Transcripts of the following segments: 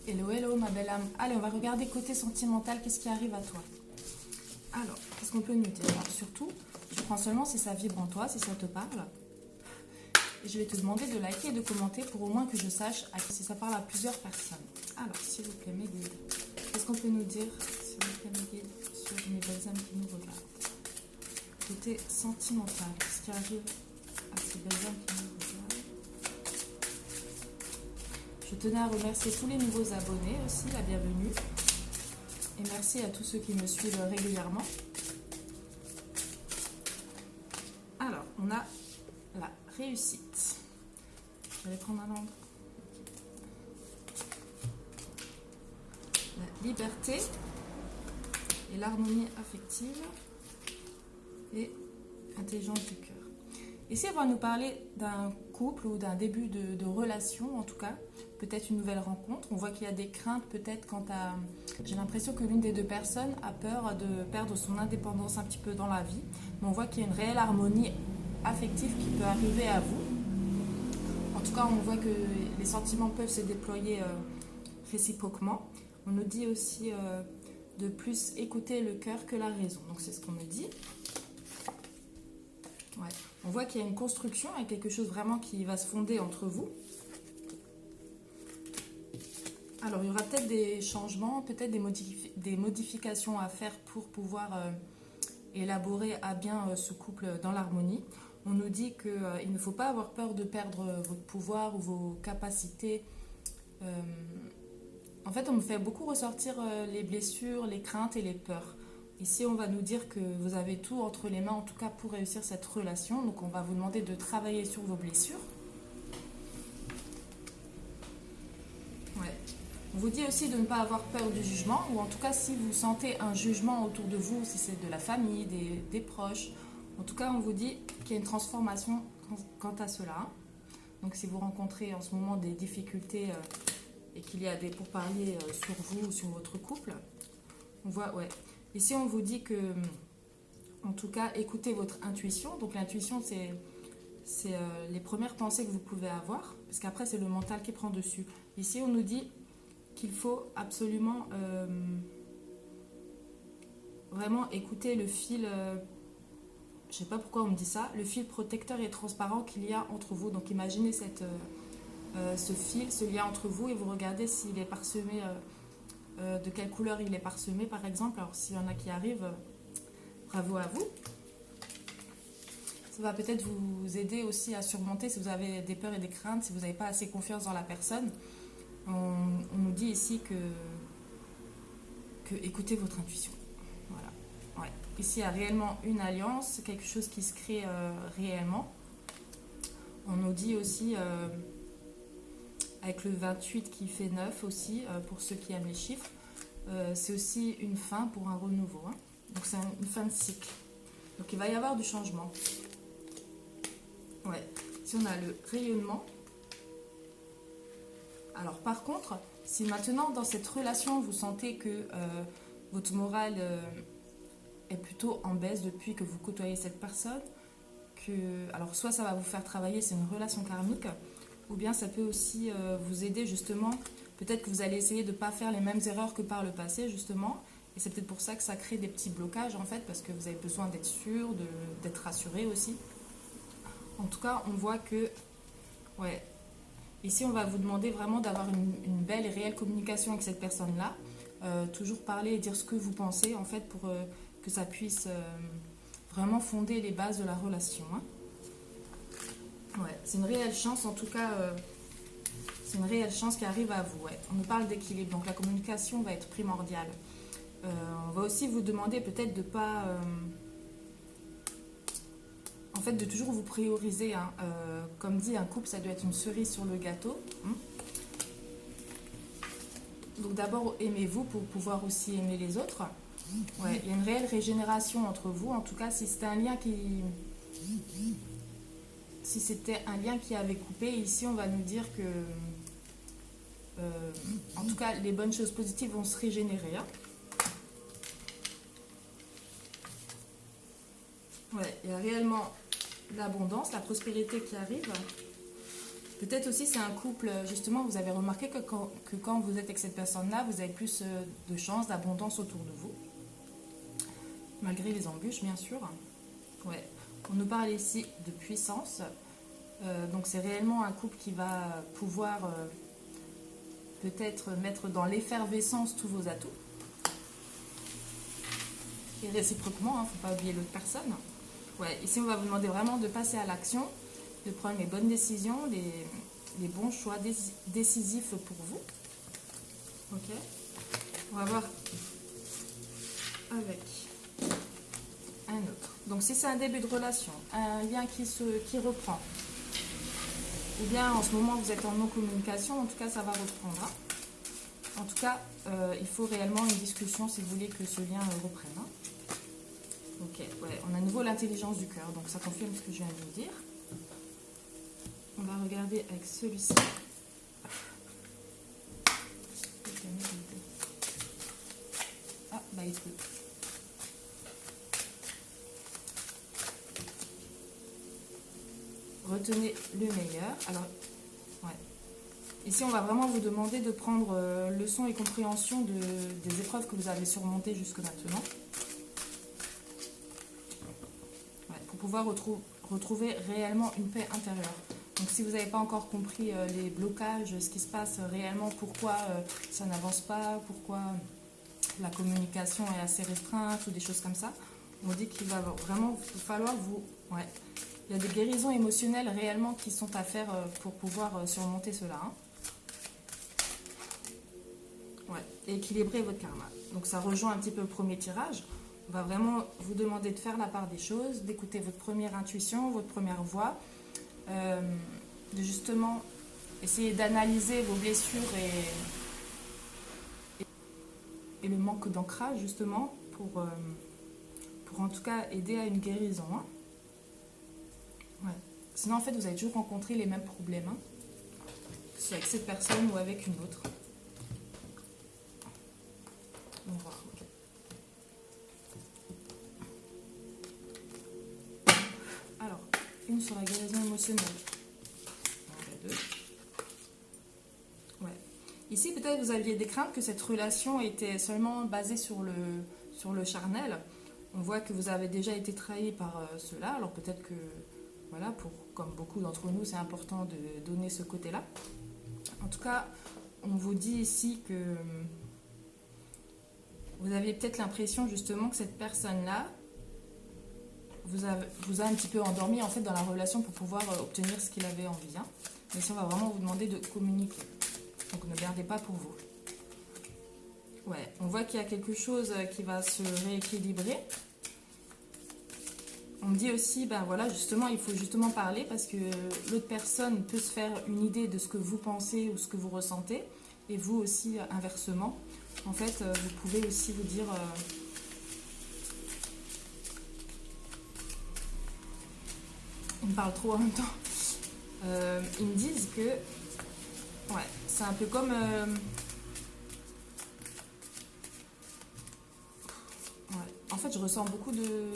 Hello, hello ma belle âme. Allez, on va regarder côté sentimental, qu'est-ce qui arrive à toi. Alors, qu'est-ce qu'on peut nous dire? Alors, surtout, je prends seulement si ça vibre en toi, si ça te parle. Et je vais te demander de liker et de commenter pour au moins que je sache si ça parle à plusieurs personnes. Alors, s'il vous plaît, mes guides, qu'est-ce qu'on peut nous dire, s'il vous plaît, mes guides, sur mes belles âmes qui nous regardent? Côté sentimental, qu'est-ce qui arrive à ces belles âmes qui nous regardent? Je tenais à remercier tous les nouveaux abonnés aussi, la bienvenue. Et merci à tous ceux qui me suivent régulièrement. Alors, on a la réussite. Je vais prendre un ordre. La liberté et l'harmonie affective et intelligence du cœur. Ici, on va nous parler d'un couple ou d'un début de relation, en tout cas. Peut-être une nouvelle rencontre. On voit qu'il y a des craintes peut-être quant à... J'ai l'impression que l'une des deux personnes a peur de perdre son indépendance un petit peu dans la vie. Mais on voit qu'il y a une réelle harmonie affective qui peut arriver à vous. En tout cas, on voit que les sentiments peuvent se déployer réciproquement. On nous dit aussi de plus écouter le cœur que la raison. Donc c'est ce qu'on me dit. Ouais. On voit qu'il y a une construction et quelque chose vraiment qui va se fonder entre vous. Alors, il y aura peut-être des changements, peut-être des modifications à faire pour pouvoir élaborer à bien ce couple dans l'harmonie. On nous dit qu'il ne faut pas avoir peur de perdre votre pouvoir ou vos capacités. En fait, on me fait beaucoup ressortir les blessures, les craintes et les peurs. Ici, on va nous dire que vous avez tout entre les mains, en tout cas pour réussir cette relation. Donc, on va vous demander de travailler sur vos blessures. Ouais. On vous dit aussi de ne pas avoir peur du jugement, ou en tout cas si vous sentez un jugement autour de vous, si c'est de la famille, des proches, en tout cas on vous dit qu'il y a une transformation quant à cela. Donc si vous rencontrez en ce moment des difficultés et qu'il y a des pourparlers sur vous ou sur votre couple, on voit, ouais. Ici on vous dit que, en tout cas, écoutez votre intuition. Donc l'intuition c'est les premières pensées que vous pouvez avoir, parce qu'après c'est le mental qui prend dessus. Ici on nous dit qu'il faut absolument vraiment écouter le fil, je sais pas pourquoi on me dit ça, le fil protecteur et transparent qu'il y a entre vous. Donc imaginez ce fil, ce lien entre vous, et vous regardez s'il est parsemé, de quelle couleur il est parsemé par exemple. Alors s'il y en a qui arrivent, bravo à vous. Ça va peut-être vous aider aussi à surmonter si vous avez des peurs et des craintes, si vous n'avez pas assez confiance dans la personne. On nous dit ici que écoutez votre intuition. Voilà. Ouais. Ici, il y a réellement une alliance, quelque chose qui se crée réellement. On nous dit aussi, avec le 28 qui fait 9 aussi, pour ceux qui aiment les chiffres, c'est aussi une fin pour un renouveau. Hein. Donc c'est une fin de cycle. Donc il va y avoir du changement. Ouais. Si on a le rayonnement. Alors par contre, si maintenant dans cette relation vous sentez que votre morale est plutôt en baisse depuis que vous côtoyez cette personne, alors soit ça va vous faire travailler, c'est une relation karmique, ou bien ça peut aussi vous aider justement, peut-être que vous allez essayer de ne pas faire les mêmes erreurs que par le passé justement, et c'est peut-être pour ça que ça crée des petits blocages en fait, parce que vous avez besoin d'être sûr, d'être rassuré aussi. En tout cas, on voit que, ouais, ici, on va vous demander vraiment d'avoir une belle et réelle communication avec cette personne-là. Toujours parler et dire ce que vous pensez, en fait, pour que ça puisse vraiment fonder les bases de la relation. Hein. Ouais, c'est une réelle chance, en tout cas, c'est une réelle chance qui arrive à vous. Ouais. On nous parle d'équilibre, donc la communication va être primordiale. On va aussi vous demander peut-être de ne pas... en fait, de toujours vous prioriser. Hein. Comme dit, un couple, ça doit être une cerise sur le gâteau. Hein. Donc d'abord, aimez-vous pour pouvoir aussi aimer les autres. Ouais, il y a une réelle régénération entre vous. En tout cas, si c'était un lien qui avait coupé, ici, on va nous dire que... en tout cas, les bonnes choses positives vont se régénérer. Hein. Ouais, il y a réellement l'abondance, la prospérité qui arrive. Peut-être aussi c'est un couple, justement, vous avez remarqué que quand vous êtes avec cette personne-là, vous avez plus de chance, d'abondance autour de vous. Malgré les embûches, bien sûr. Ouais. On nous parle ici de puissance. Donc c'est réellement un couple qui va pouvoir peut-être mettre dans l'effervescence tous vos atouts. Et réciproquement, il ne faut pas oublier l'autre personne. Ouais, ici on va vous demander vraiment de passer à l'action, de prendre les bonnes décisions, les bons choix décisifs pour vous. Ok. On va voir avec un autre. Donc si c'est un début de relation, un lien qui reprend, ou bien en ce moment vous êtes en non-communication, en tout cas ça va reprendre. Hein. En tout cas, il faut réellement une discussion si vous voulez que ce lien reprenne. Hein. Ok, ouais, on a à nouveau l'intelligence du cœur, donc ça confirme ce que je viens de vous dire. On va regarder avec celui-ci. Ah, bah il peut. Retenez le meilleur. Alors, ouais. Ici, on va vraiment vous demander de prendre leçon et compréhension des épreuves que vous avez surmontées jusque maintenant. Ouais, pour pouvoir retrouver réellement une paix intérieure. Donc si vous n'avez pas encore compris les blocages, ce qui se passe réellement, pourquoi ça n'avance pas, pourquoi la communication est assez restreinte ou des choses comme ça, on dit qu'il va vraiment falloir vous... Ouais, il y a des guérisons émotionnelles réellement qui sont à faire pour pouvoir surmonter cela. Hein. Ouais, et équilibrer votre karma. Donc ça rejoint un petit peu le premier tirage. On va vraiment vous demander de faire la part des choses, d'écouter votre première intuition, votre première voix, de justement essayer d'analyser vos blessures et le manque d'ancrage justement pour en tout cas aider à une guérison. Hein. Ouais. Sinon en fait vous allez toujours rencontrer les mêmes problèmes, hein, que ce soit avec cette personne ou avec une autre. On va voir. Okay. Alors, une sur la guérison émotionnelle. Deux. Ouais. Ici, peut-être vous aviez des craintes que cette relation était seulement basée sur le charnel. On voit que vous avez déjà été trahi par cela. Alors peut-être que, voilà, comme beaucoup d'entre nous, c'est important de donner ce côté-là. En tout cas, on vous dit ici que vous avez peut-être l'impression justement que cette personne-là vous a un petit peu endormi en fait dans la relation pour pouvoir obtenir ce qu'il avait envie. Hein. Mais ça, on va vraiment vous demander de communiquer. Donc ne gardez pas pour vous. Ouais, on voit qu'il y a quelque chose qui va se rééquilibrer. On me dit aussi, ben voilà, justement, il faut justement parler parce que l'autre personne peut se faire une idée de ce que vous pensez ou ce que vous ressentez. Et vous aussi, inversement. En fait, vous pouvez aussi vous dire... ils me parlent trop en même temps. Ils me disent que ouais, c'est un peu comme ouais. En fait je ressens beaucoup de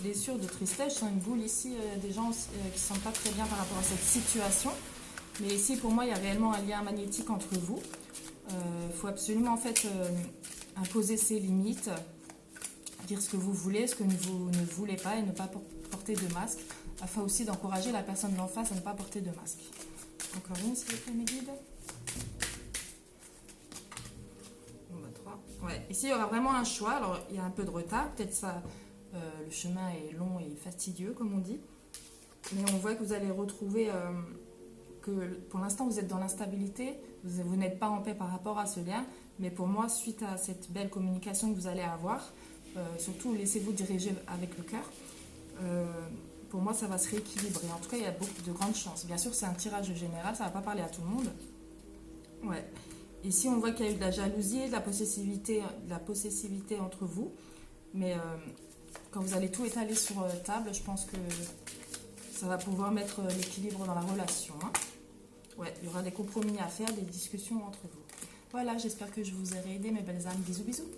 blessures, de tristesse. Je sens une boule ici, des gens qui ne se sentent pas très bien par rapport à cette situation, mais ici pour moi il y a réellement un lien magnétique entre vous. Faut absolument en fait imposer ses limites, dire ce que vous voulez, ce que vous ne voulez pas et ne pas porter de masque, afin aussi d'encourager la personne d'en face à ne pas porter de masque. Encore une, s'il vous plaît, mes guides. Bon, bah, 3. Ouais, ici, il y aura vraiment un choix. Alors, il y a un peu de retard. Peut-être ça, le chemin est long et fastidieux, comme on dit. Mais on voit que vous allez retrouver que, pour l'instant, vous êtes dans l'instabilité. Vous n'êtes pas en paix par rapport à ce lien. Mais pour moi, suite à cette belle communication que vous allez avoir, surtout, laissez-vous diriger avec le cœur. Pour moi, ça va se rééquilibrer. En tout cas, il y a beaucoup de grandes chances. Bien sûr, c'est un tirage général, ça ne va pas parler à tout le monde. Ouais. Ici, on voit qu'il y a eu de la jalousie, de la possessivité entre vous. Mais quand vous allez tout étaler sur table, je pense que ça va pouvoir mettre l'équilibre dans la relation. Hein. Ouais, il y aura des compromis à faire, des discussions entre vous. Voilà, j'espère que je vous ai aidé, mes belles âmes. Bisous, bisous.